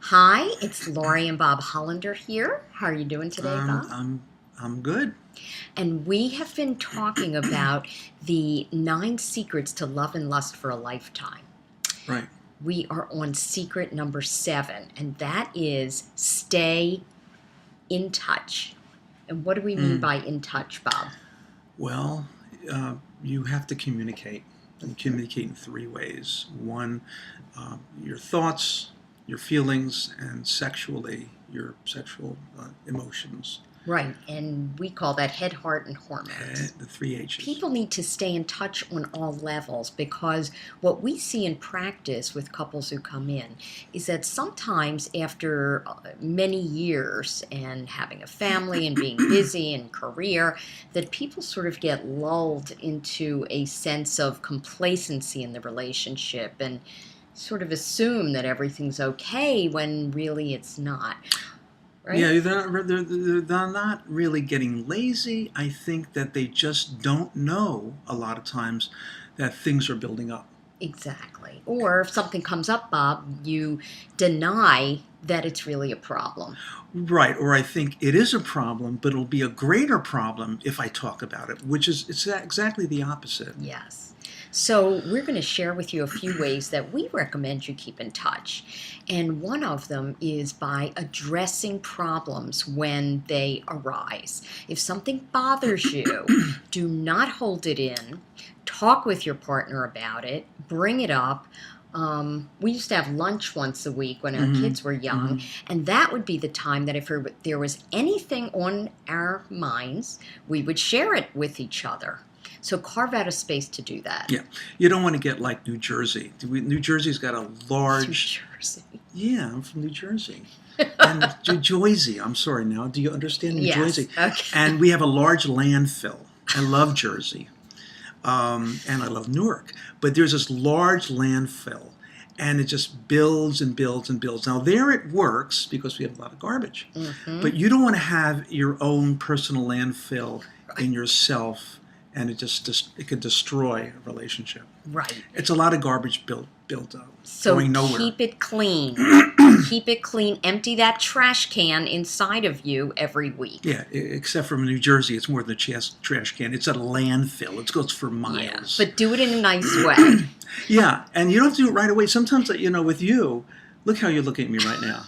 Hi, it's Lori and Bob Hollander here. How are you doing today, Um, Bob? I'm I'm good. And we have been talking about the 9 secrets to love and lust for a lifetime. Right. We are on secret number 7, and that is stay in touch. And what do we mean Mm. by in touch, Bob? Well, you have to communicate. You Hmm. communicate in three ways. One, your thoughts, your feelings, and sexually, your sexual emotions. Right, and we call that head, heart, and hormones. The three H's. People need to stay in touch on all levels because what we see in practice with couples who come in is that sometimes after many years and having a family and being busy and career, that people sort of get lulled into a sense of complacency in the relationship and sort of assume that everything's okay when really it's not, right? Yeah, they're not really getting lazy. I think that they just don't know a lot of times that things are building up. Exactly. Or if something comes up, Bob, you deny that it's really a problem. Right, or I think it is a problem, but it'll be a greater problem if I talk about it, which is it's exactly the opposite. Yes. So we're going to share with you a few ways that we recommend you keep in touch. And one of them is by addressing problems when they arise. If something bothers you, do not hold it in. Talk with your partner about it. Bring it up. We used to have lunch once a week when our Hmm. kids were young, Hmm. and that would be the time that if there was anything on our minds, we would share it with each other. So carve out a space to do that. Yeah, you don't want to get like New Jersey. New Jersey's got a New large. Jersey. Yeah, I'm from New Jersey, and New Jersey. I'm sorry. Now, do you understand New Yes. Jersey? Okay. And we have a large landfill. I love Jersey. And I love Newark. But there's this large landfill, and it just builds and builds and builds. Now, there it works because we have a lot of garbage. Mm-hmm. But you don't want to have your own personal landfill Right. in yourself, and it could destroy a relationship. Right. It's a lot of garbage built up, So going nowhere. keep it clean. Keep it clean. Empty that trash can inside of you every week. Yeah, except from New Jersey, it's more than a trash can. It's a landfill. It goes for Yeah. miles. But do it in a nice way. Yeah, and you don't have to do it right away. Sometimes, with you, look how you're looking at me right now.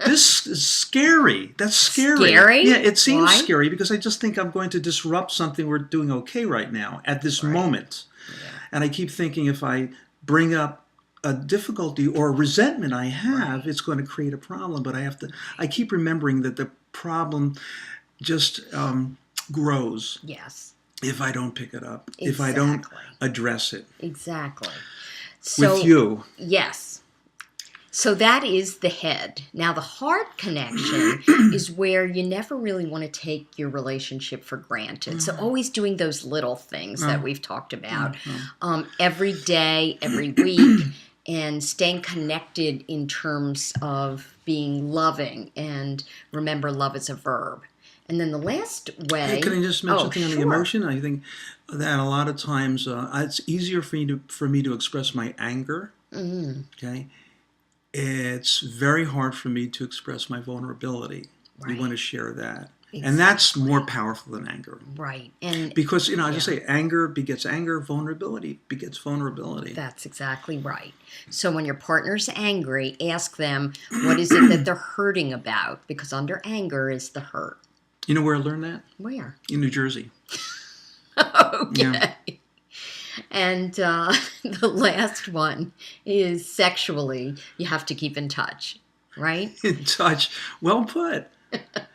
This is scary. That's scary. Scary? Yeah, it seems Why? scary because I just think I'm going to disrupt something we're doing okay right now at this Right. moment. Yeah. And I keep thinking if I bring up a difficulty or a resentment I have, Right. it's going to create a problem. But I keep remembering that the problem just grows Yes. if I don't pick it up, Exactly. if I don't address it Exactly. So with you. yes. So that is the head. Now, the heart connection is where you never really want to take your relationship for granted. So, always doing those little things that we've talked about every day, every week, and staying connected in terms of being loving. And remember, love is a verb. And then the last way. Hey, can I just mention something on the sure. emotion? I think that a lot of times it's easier for me to express my anger. Mm, Okay, it's very hard for me to express my vulnerability. We right. want to share that, and that's more powerful than anger. Right. And Because I just yeah. say anger begets anger, vulnerability begets vulnerability. That's exactly right. So when your partner's angry, ask them what is it that they're hurting about, because under anger is the hurt. You know where I learned that? Where? In New Jersey. Okay. Yeah. And the last one is sexually, you have to keep in touch, right? In touch. Well put.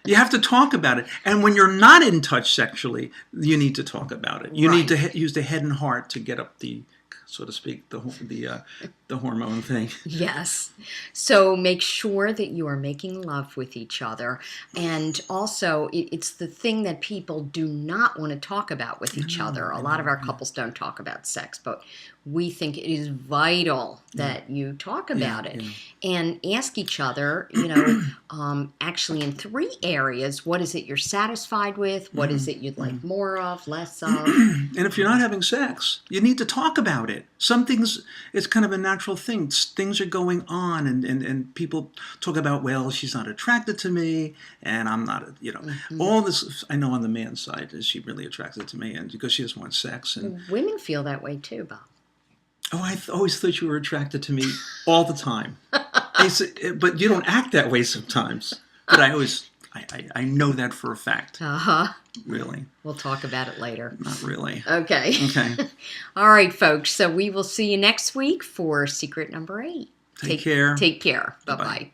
You have to talk about it. And when you're not in touch sexually, you need to talk about it. You need to use the head and heart to get up the, so to speak, the hormone thing. Yes. So make sure that you are making love with each other. And also, it's the thing that people do not want to talk about with each other. A lot of our couples don't talk about sex, but we think it is vital that you talk about it. And ask each other, actually in 3 areas, what is it you're satisfied with? What is it you'd like more of, less of? And if you're not having sex, you need to talk about about it. Some things, it's kind of a natural thing. Things are going on, and people talk about, well, she's not attracted to me, and I'm not, all this. I know on the man's side, is she really attracted to me? And because she just wants sex. And Women feel that way too, Bob. oh, I always thought you were attracted to me all the time. But you don't act that way sometimes. But I know that for a fact. Uh-huh. Really. We'll talk about it later. Not really. Okay. Okay. All right, folks. So we will see you next week for secret number 8. Take care. Take care. Bye-bye. Bye-bye.